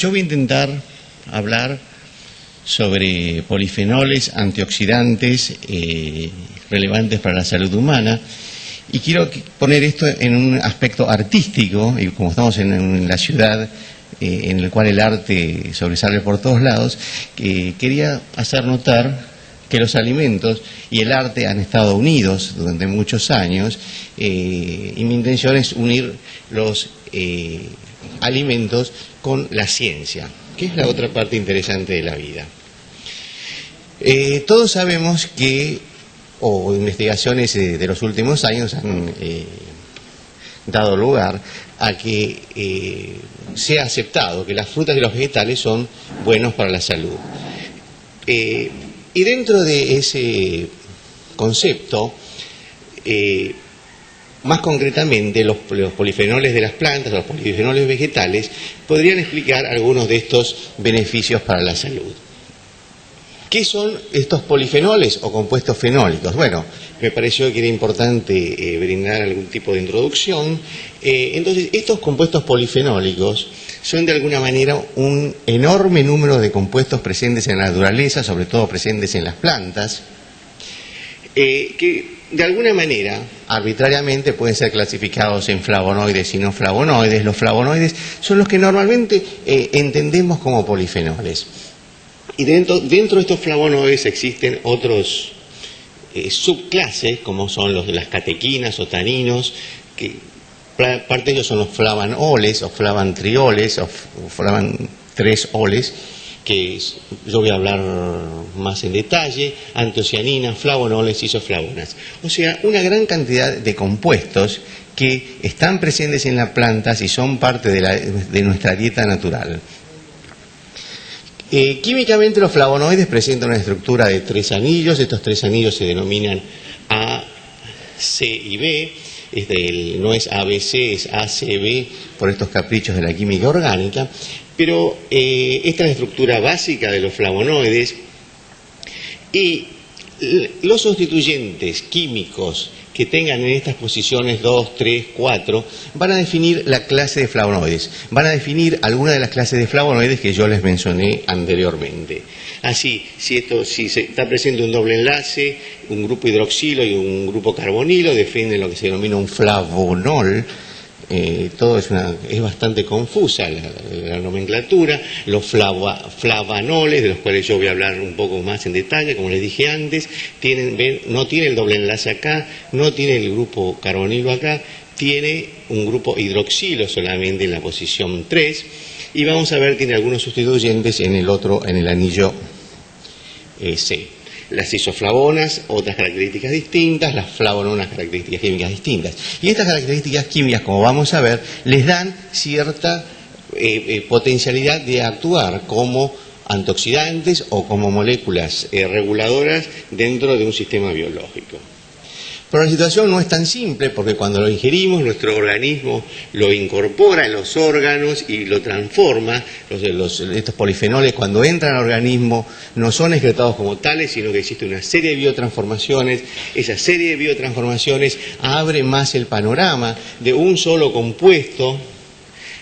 Yo voy a intentar hablar sobre polifenoles, antioxidantes relevantes para la salud humana, y quiero poner esto en un aspecto artístico, y como estamos en la ciudad en el cual el arte sobresale por todos lados, quería hacer notar que los alimentos y el arte han estado unidos durante muchos años, y mi intención es unir los alimentos con la ciencia, que es la otra parte interesante de la vida. Todos sabemos que, investigaciones de los últimos años han dado lugar a que se ha aceptado que las frutas y los vegetales son buenos para la salud. Y dentro de ese concepto, más concretamente, los polifenoles de las plantas, los polifenoles vegetales, podrían explicar algunos de estos beneficios para la salud. ¿Qué son estos polifenoles o compuestos fenólicos? Bueno, me pareció que era importante brindar algún tipo de introducción. Entonces, estos compuestos polifenólicos son de alguna manera un enorme número de compuestos presentes en la naturaleza, sobre todo presentes en las plantas, que de alguna manera, arbitrariamente, pueden ser clasificados en flavonoides y no flavonoides. Los flavonoides son los que normalmente entendemos como polifenoles. Y dentro de estos flavonoides existen otros subclases, como son los de las catequinas o taninos, que parte de ellos son los flavanoles o flavantrioles o flavantresoles, que yo voy a hablar más en detalle, antocianinas, flavonoles, isoflavonas. O sea, una gran cantidad de compuestos que están presentes en las plantas y son parte de nuestra dieta natural. Químicamente los flavonoides presentan una estructura de 3 anillos. Estos 3 anillos se denominan A, C y B. No es ABC, es ACB por estos caprichos de la química orgánica. Pero esta es la estructura básica de los flavonoides, y los sustituyentes químicos que tengan en estas posiciones 2, 3, 4, van a definir la clase de flavonoides, van a definir alguna de las clases de flavonoides que yo les mencioné anteriormente. Así, si se está presente un doble enlace, un grupo hidroxilo y un grupo carbonilo, defienden lo que se denomina un flavonol. Todo es bastante confusa la nomenclatura. Los flavanoles, de los cuales yo voy a hablar un poco más en detalle, como les dije antes, no tiene el doble enlace acá, no tiene el grupo carbonilo acá, tiene un grupo hidroxilo solamente en la posición 3, y vamos a ver, tiene algunos sustituyentes en el anillo C. Las isoflavonas, otras características distintas, las flavononas, características químicas distintas. Y estas características químicas, como vamos a ver, les dan cierta potencialidad de actuar como antioxidantes o como moléculas reguladoras dentro de un sistema biológico. Pero la situación no es tan simple, porque cuando lo ingerimos, nuestro organismo lo incorpora en los órganos y lo transforma. Estos polifenoles, cuando entran al organismo, no son excretados como tales, sino que existe una serie de biotransformaciones. Esa serie de biotransformaciones abre más el panorama de un solo compuesto.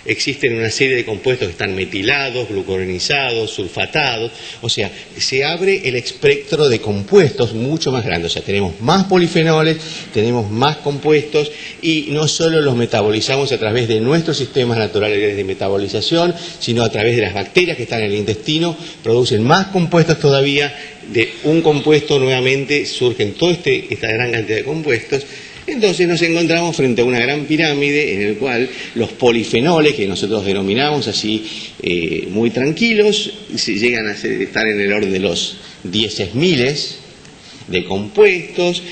Existen una serie de compuestos que están metilados, glucuronizados, sulfatados. O sea, se abre el espectro de compuestos mucho más grande. O sea, tenemos más polifenoles, tenemos más compuestos, y no solo los metabolizamos a través de nuestros sistemas naturales de metabolización, sino a través de las bacterias que están en el intestino, producen más compuestos todavía. De un compuesto nuevamente surgen toda esta gran cantidad de compuestos. Entonces nos encontramos frente a una gran pirámide en el cual los polifenoles, que nosotros denominamos así muy tranquilos, llegan a estar en el orden de los 10.000 de compuestos.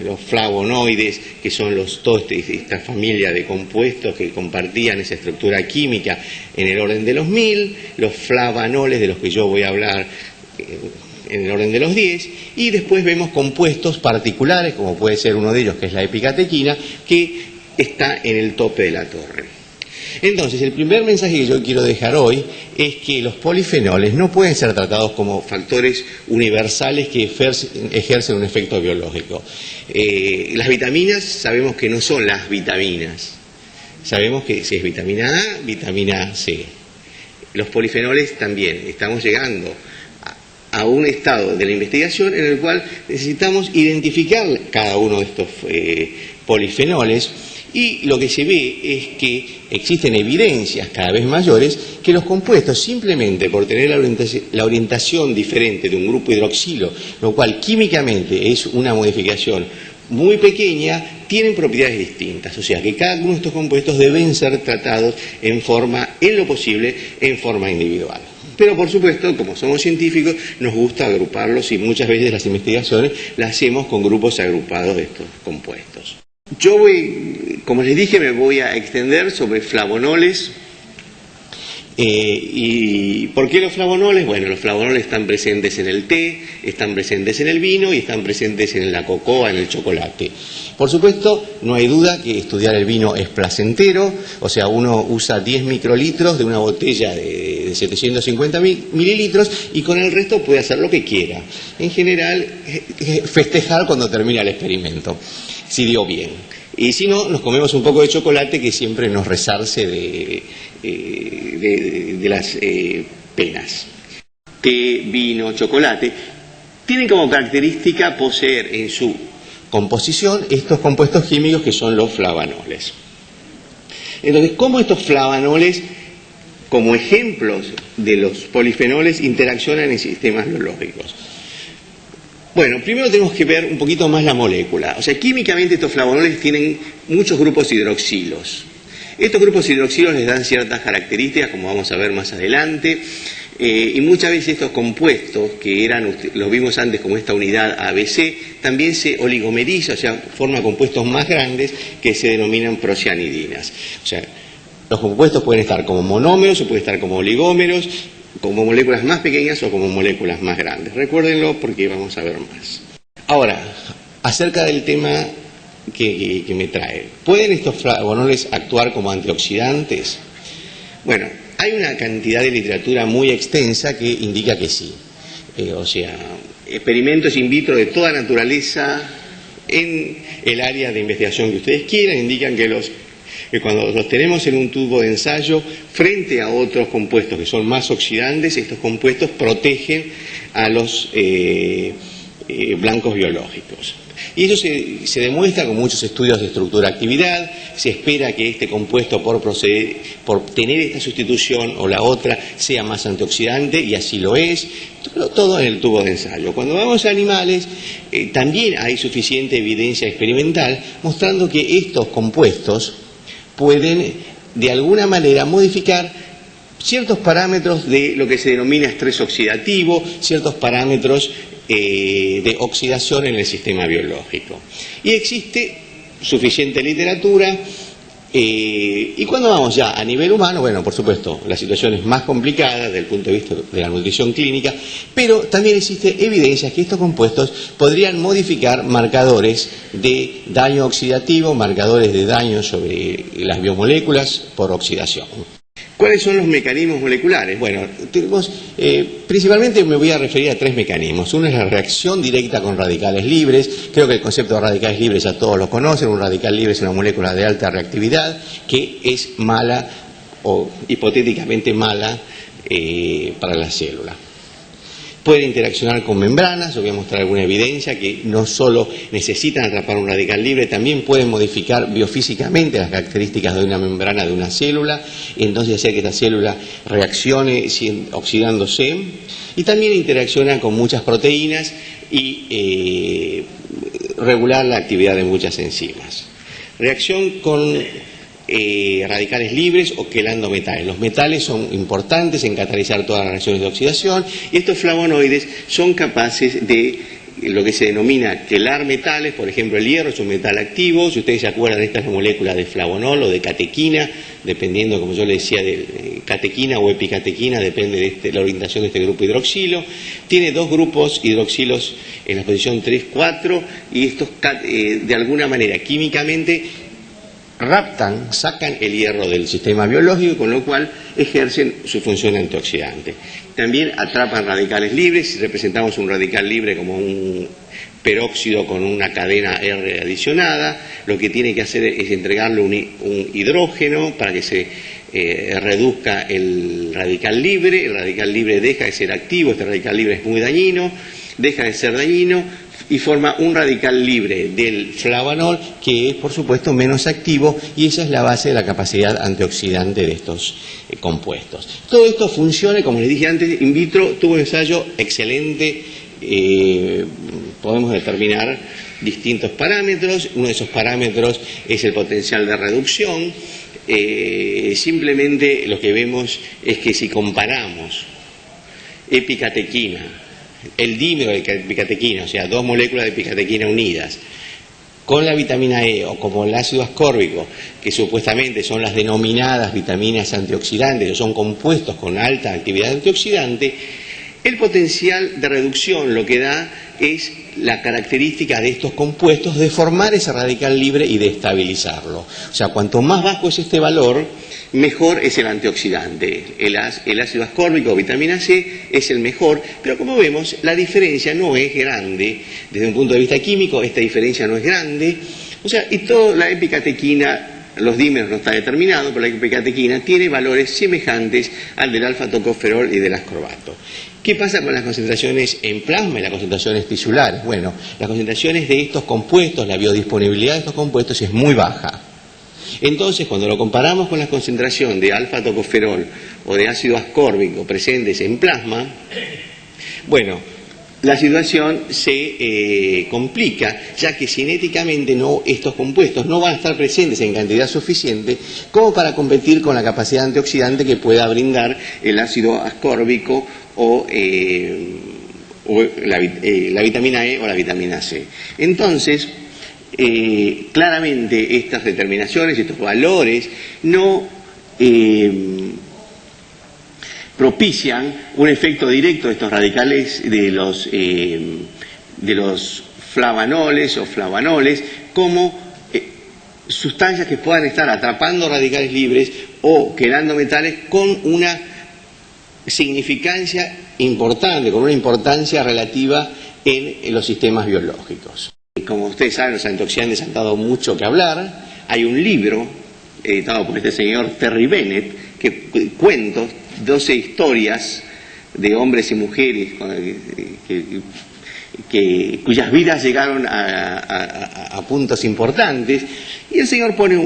Los flavonoides, que son toda esta familia de compuestos que compartían esa estructura química, en el orden de los 1.000. Los flavanoles, de los que yo voy a hablar, en el orden de los 10, y después vemos compuestos particulares, como puede ser uno de ellos, que es la epicatequina, que está en el tope de la torre. Entonces, el primer mensaje que yo quiero dejar hoy es que los polifenoles no pueden ser tratados como factores universales que ejercen un efecto biológico. Las vitaminas sabemos que no son las vitaminas. Sabemos que si es vitamina A, vitamina C. Los polifenoles también. Estamos llegando a un estado de la investigación en el cual necesitamos identificar cada uno de estos polifenoles, y lo que se ve es que existen evidencias cada vez mayores que los compuestos, simplemente por tener la orientación diferente de un grupo hidroxilo, lo cual químicamente es una modificación muy pequeña, tienen propiedades distintas. O sea que cada uno de estos compuestos deben ser tratados en lo posible, en forma individual. Pero por supuesto, como somos científicos, nos gusta agruparlos, y muchas veces las investigaciones las hacemos con grupos agrupados de estos compuestos. Yo como les dije, me voy a extender sobre flavonoles. ¿Y por qué los flavonoles? Bueno, los flavonoles están presentes en el té, están presentes en el vino y están presentes en la cocoa, en el chocolate. Por supuesto, no hay duda que estudiar el vino es placentero, o sea, uno usa 10 microlitros de una botella de 750 mililitros y con el resto puede hacer lo que quiera. En general, festejar cuando termina el experimento, si dio bien. Y si no, nos comemos un poco de chocolate, que siempre nos resarce de las penas. Té, vino, chocolate tienen como característica poseer en su composición estos compuestos químicos que son los flavanoles. Entonces, ¿cómo estos flavanoles, como ejemplos de los polifenoles, interaccionan en sistemas biológicos? Bueno, primero tenemos que ver un poquito más la molécula. O sea, químicamente estos flavonoles tienen muchos grupos hidroxilos. Estos grupos hidroxilos les dan ciertas características, como vamos a ver más adelante, y muchas veces estos compuestos, que los vimos antes como esta unidad ABC, también se oligomerizan, o sea, forman compuestos más grandes que se denominan procianidinas. O sea, los compuestos pueden estar como monómeros, o pueden estar como oligómeros, como moléculas más pequeñas o como moléculas más grandes. Recuérdenlo porque vamos a ver más. Ahora, acerca del tema que me trae. ¿Pueden estos flavonoles actuar como antioxidantes? Bueno, hay una cantidad de literatura muy extensa que indica que sí. O sea, experimentos in vitro de toda naturaleza en el área de investigación que ustedes quieran indican que cuando los tenemos en un tubo de ensayo frente a otros compuestos que son más oxidantes, estos compuestos protegen a los blancos biológicos. Y eso se demuestra con muchos estudios de estructura-actividad. Se espera que este compuesto, por tener esta sustitución o la otra, sea más antioxidante, y así lo es. Todo en el tubo de ensayo. Cuando vamos a animales, también hay suficiente evidencia experimental mostrando que estos compuestos pueden, de alguna manera, modificar ciertos parámetros de lo que se denomina estrés oxidativo, ciertos parámetros de oxidación en el sistema biológico. Y existe suficiente literatura, y cuando vamos ya a nivel humano, bueno, por supuesto, la situación es más complicada desde el punto de vista de la nutrición clínica, pero también existe evidencia que estos compuestos podrían modificar marcadores de daño oxidativo, marcadores de daño sobre las biomoléculas por oxidación. ¿Cuáles son los mecanismos moleculares? Bueno, principalmente me voy a referir a 3 mecanismos. Uno es la reacción directa con radicales libres. Creo que el concepto de radicales libres ya todos lo conocen. Un radical libre es una molécula de alta reactividad que es mala o hipotéticamente mala para la célula. Pueden interaccionar con membranas. Yo voy a mostrar alguna evidencia que no solo necesitan atrapar un radical libre, también pueden modificar biofísicamente las características de una membrana de una célula, entonces hacer que esta célula reaccione oxidándose. Y también interacciona con muchas proteínas y regular la actividad de muchas enzimas. Reacción con radicales libres o quelando metales. Los metales son importantes en catalizar todas las reacciones de oxidación, y estos flavonoides son capaces de lo que se denomina quelar metales. Por ejemplo, el hierro es un metal activo. Si ustedes se acuerdan, esta es la molécula de flavonol o de catequina, dependiendo, como yo le decía, de catequina o epicatequina, depende de la orientación de este grupo hidroxilo. Tiene 2 grupos hidroxilos en la posición 3, 4, y estos de alguna manera químicamente sacan el hierro del sistema biológico, con lo cual ejercen su función antioxidante. También atrapan radicales libres. Si representamos un radical libre como un peróxido con una cadena R adicionada, lo que tiene que hacer es entregarle un hidrógeno para que se reduzca el radical libre deja de ser activo, este radical libre es muy dañino, deja de ser dañino y forma un radical libre del flavanol que es, por supuesto, menos activo, y esa es la base de la capacidad antioxidante de estos compuestos. Todo esto funciona, como les dije antes, in vitro, tuvo un ensayo excelente, podemos determinar distintos parámetros, uno de esos parámetros es el potencial de reducción. Simplemente lo que vemos es que si comparamos epicatequina, el dímero de epicatequina, o sea, dos moléculas de epicatequina unidas, con la vitamina E o como el ácido ascórbico, que supuestamente son las denominadas vitaminas antioxidantes, o son compuestos con alta actividad antioxidante, el potencial de reducción lo que da es la característica de estos compuestos de formar ese radical libre y de estabilizarlo. O sea, cuanto más bajo es este valor, mejor es el antioxidante. El ácido ascórbico o vitamina C es el mejor, pero como vemos, la diferencia no es grande. Desde un punto de vista químico, esta diferencia no es grande. O sea, y toda la epicatequina, los dímeros no está determinado, pero la epicatequina tiene valores semejantes al del alfa-tocoferol y del ascorbato. ¿Qué pasa con las concentraciones en plasma y las concentraciones tisulares? Bueno, las concentraciones de estos compuestos, la biodisponibilidad de estos compuestos es muy baja. Entonces, cuando lo comparamos con la concentración de alfa-tocoferol o de ácido ascórbico presentes en plasma, bueno, la situación se complica, ya que cinéticamente estos compuestos no van a estar presentes en cantidad suficiente como para competir con la capacidad antioxidante que pueda brindar el ácido ascórbico o la vitamina E o la vitamina C. Entonces, claramente estas determinaciones, estos valores no propician un efecto directo de estos radicales de los flavanoles o flavanoles como sustancias que puedan estar atrapando radicales libres o quedando metales con una significancia importante, con una importancia relativa en los sistemas biológicos. Como ustedes saben, los antioxidantes han dado mucho que hablar. Hay un libro editado por este señor Terry Bennett, cuentos, 12 historias de hombres y mujeres cuyas vidas llegaron a puntos importantes, y el señor pone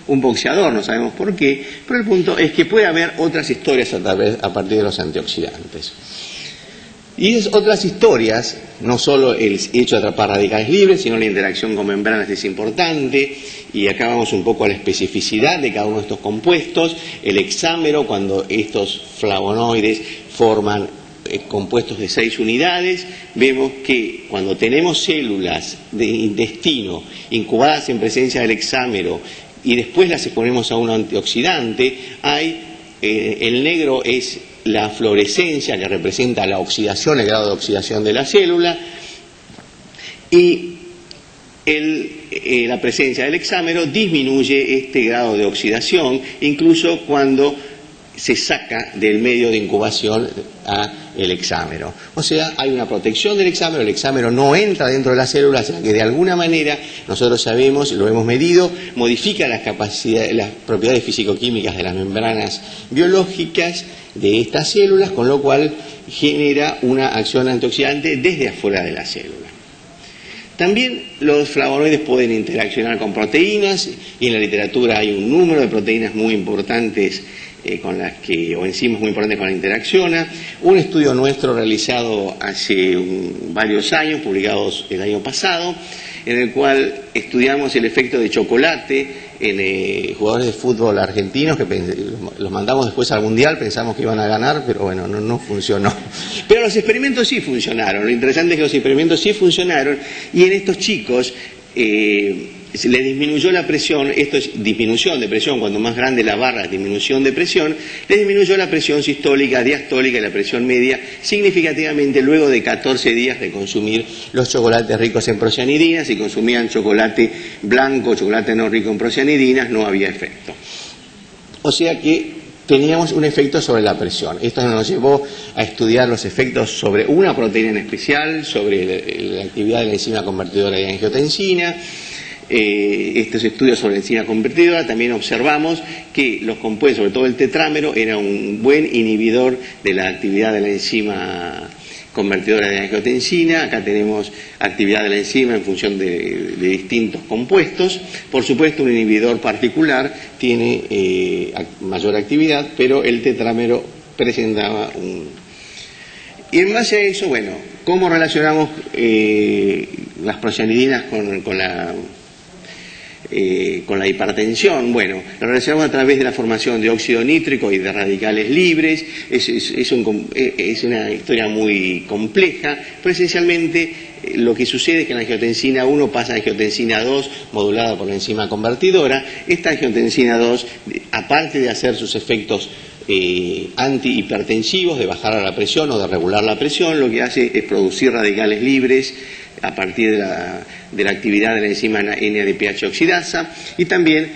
un boxeador, no sabemos por qué, pero el punto es que puede haber otras historias a partir de los antioxidantes. Y esas otras historias, no solo el hecho de atrapar radicales libres, sino la interacción con membranas es importante, y acá vamos un poco a la especificidad de cada uno de estos compuestos. El hexámero, cuando estos flavonoides forman compuestos de 6 unidades, vemos que cuando tenemos células de intestino incubadas en presencia del hexámero y después las exponemos a un antioxidante, el negro es la fluorescencia que representa la oxidación, el grado de oxidación de la célula, y la presencia del hexámero disminuye este grado de oxidación, incluso cuando se saca del medio de incubación el hexámero. O sea, hay una protección del hexámero, el hexámero no entra dentro de la célula, sino que de alguna manera, nosotros sabemos, lo hemos medido, modifica las propiedades fisicoquímicas de las membranas biológicas de estas células, con lo cual genera una acción antioxidante desde afuera de la célula. También los flavonoides pueden interaccionar con proteínas, y en la literatura hay un número de proteínas muy importantes o enzimas muy importantes con la interacciona. Un estudio nuestro realizado hace varios años, publicados el año pasado, en el cual estudiamos el efecto de chocolate en jugadores de fútbol argentinos, que los mandamos después al Mundial, pensamos que iban a ganar, pero bueno, no funcionó. Pero los experimentos sí funcionaron, lo interesante es que los experimentos sí funcionaron, y en estos chicos se le disminuyó la presión. Esto es disminución de presión, cuando más grande la barra, disminución de presión, le disminuyó la presión sistólica, diastólica y la presión media significativamente luego de 14 días de consumir los chocolates ricos en procianidinas. Si consumían chocolate blanco, chocolate no rico en procianidinas, no había efecto. O sea que teníamos un efecto sobre la presión. Esto nos llevó a estudiar los efectos sobre una proteína en especial, sobre la actividad de la enzima convertidora de angiotensina. estos estudios sobre la enzima convertidora, también observamos que los compuestos, sobre todo el tetrámero, era un buen inhibidor de la actividad de la enzima convertidora de angiotensina. Acá tenemos actividad de la enzima en función de distintos compuestos. Por supuesto, un inhibidor particular tiene mayor actividad, pero el tetrámero presentaba un... Y en base a eso, bueno, ¿cómo relacionamos las proxianidinas con la hipertensión? Bueno, lo relacionamos a través de la formación de óxido nítrico y de radicales libres. Es una historia muy compleja, pero esencialmente lo que sucede es que la angiotensina 1 pasa a angiotensina 2 modulada por la enzima convertidora. Esta angiotensina 2, aparte de hacer sus efectos antihipertensivos, de bajar a la presión o de regular la presión, lo que hace es producir radicales libres a partir de la actividad de la enzima NADPH oxidasa, y también,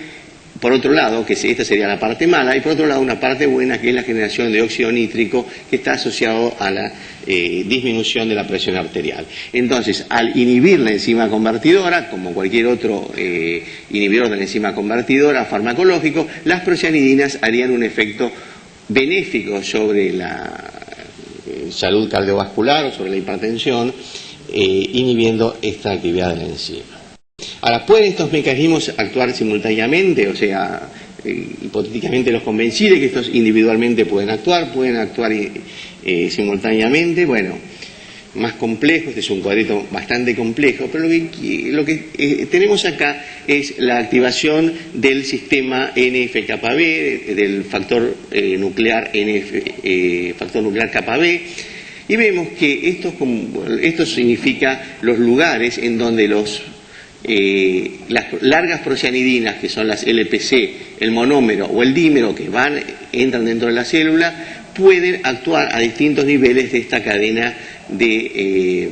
por otro lado, que esta sería la parte mala, y por otro lado una parte buena, que es la generación de óxido nítrico, que está asociado a la disminución de la presión arterial. Entonces, al inhibir la enzima convertidora, como cualquier otro inhibidor de la enzima convertidora farmacológico, las proxianidinas harían un efecto benéfico sobre la salud cardiovascular o sobre la hipertensión, inhibiendo esta actividad de la enzima. Ahora, ¿pueden estos mecanismos actuar simultáneamente? O sea, hipotéticamente los convencí de que estos individualmente pueden actuar simultáneamente. Bueno, más complejo, este es un cuadrito bastante complejo, pero lo que tenemos acá es la activación del sistema NF-κB, del factor nuclear κB, y vemos que esto significa los lugares en donde las largas proxianidinas, que son las LPC, el monómero o el dímero, que entran dentro de la célula, pueden actuar a distintos niveles de esta cadena de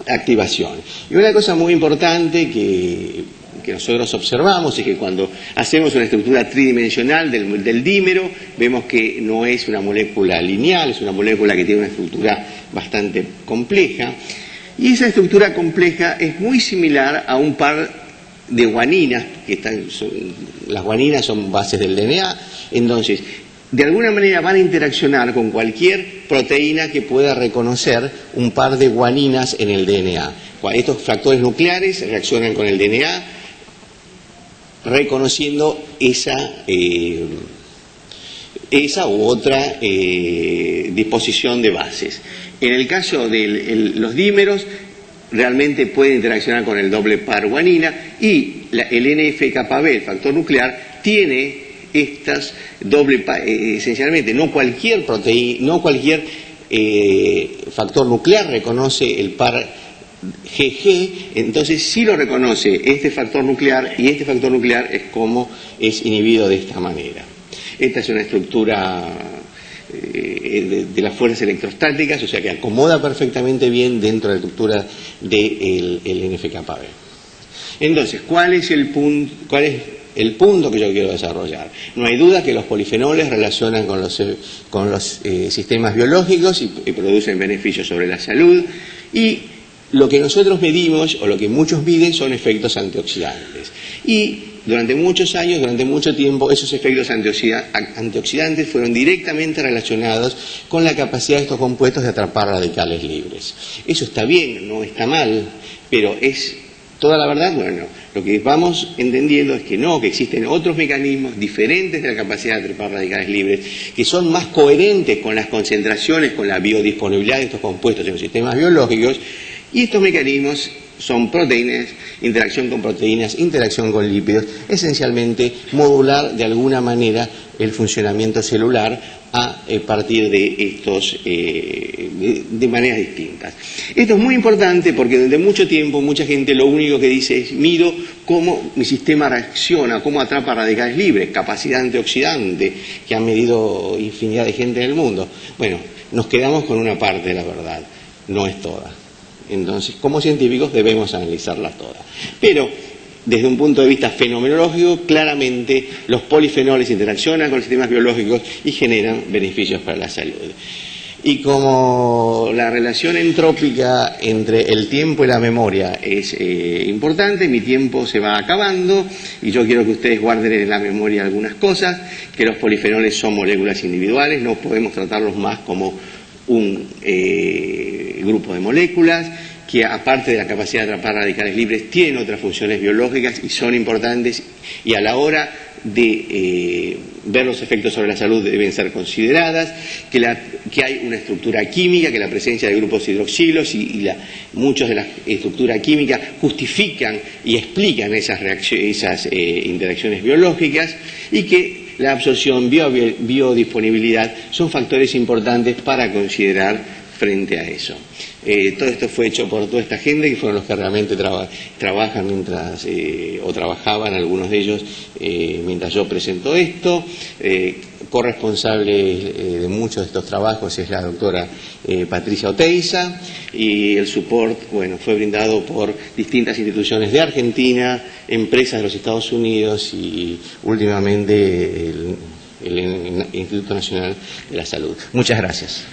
activación. Y una cosa muy importante que nosotros observamos es que cuando hacemos una estructura tridimensional del dímero, vemos que no es una molécula lineal, es una molécula que tiene una estructura bastante compleja, y esa estructura compleja es muy similar a un par de guaninas, las guaninas son bases del DNA. Entonces, de alguna manera van a interaccionar con cualquier proteína que pueda reconocer un par de guaninas en el DNA. Estos factores nucleares reaccionan con el DNA reconociendo esa u otra disposición de bases. En el caso de los dímeros, realmente pueden interaccionar con el doble par guanina, y el NF-κB, el factor nuclear, tiene estas esencialmente no cualquier proteína, no cualquier factor nuclear reconoce el par GG, entonces sí lo reconoce este factor nuclear, y este factor nuclear es como es inhibido de esta manera. Esta es una estructura de las fuerzas electrostáticas, o sea que acomoda perfectamente bien dentro de la estructura del NF-κB. Entonces, ¿cuál es el punto que yo quiero desarrollar? No hay duda que los polifenoles relacionan con los sistemas biológicos y producen beneficios sobre la salud, y lo que nosotros medimos, o lo que muchos miden, son efectos antioxidantes. Y durante muchos años, durante mucho tiempo, esos efectos antioxidantes fueron directamente relacionados con la capacidad de estos compuestos de atrapar radicales libres. Eso está bien, no está mal, pero es toda la verdad. Bueno, lo que vamos entendiendo es que no, que existen otros mecanismos diferentes de la capacidad de atrapar radicales libres, que son más coherentes con las concentraciones, con la biodisponibilidad de estos compuestos en los sistemas biológicos, y estos mecanismos son proteínas, interacción con proteínas, interacción con lípidos, esencialmente modular de alguna manera el funcionamiento celular a partir de estos, de maneras distintas. Esto es muy importante porque desde mucho tiempo mucha gente lo único que dice es: miro cómo mi sistema reacciona, cómo atrapa radicales libres, capacidad antioxidante, que han medido infinidad de gente en el mundo. Bueno, nos quedamos con una parte de la verdad, no es toda. Entonces, como científicos debemos analizarla toda. Pero, desde un punto de vista fenomenológico, claramente los polifenoles interaccionan con los sistemas biológicos y generan beneficios para la salud. Y como la relación entrópica entre el tiempo y la memoria es importante, mi tiempo se va acabando y yo quiero que ustedes guarden en la memoria algunas cosas, que los polifenoles son moléculas individuales, no podemos tratarlos más como un grupo de moléculas, que aparte de la capacidad de atrapar radicales libres tienen otras funciones biológicas y son importantes, y a la hora de ver los efectos sobre la salud deben ser consideradas, que hay una estructura química, que la presencia de grupos hidroxilos muchas de las estructuras químicas justifican y explican esas interacciones biológicas, y que la absorción, biodisponibilidad son factores importantes para considerar frente a eso. Todo esto fue hecho por toda esta gente, que fueron los que realmente trabajan o trabajaban, algunos de ellos, mientras yo presento esto. Corresponsable de muchos de estos trabajos es la doctora Patricia Oteiza, y el support, bueno, fue brindado por distintas instituciones de Argentina, empresas de los Estados Unidos y últimamente el Instituto Nacional de la Salud. Muchas gracias.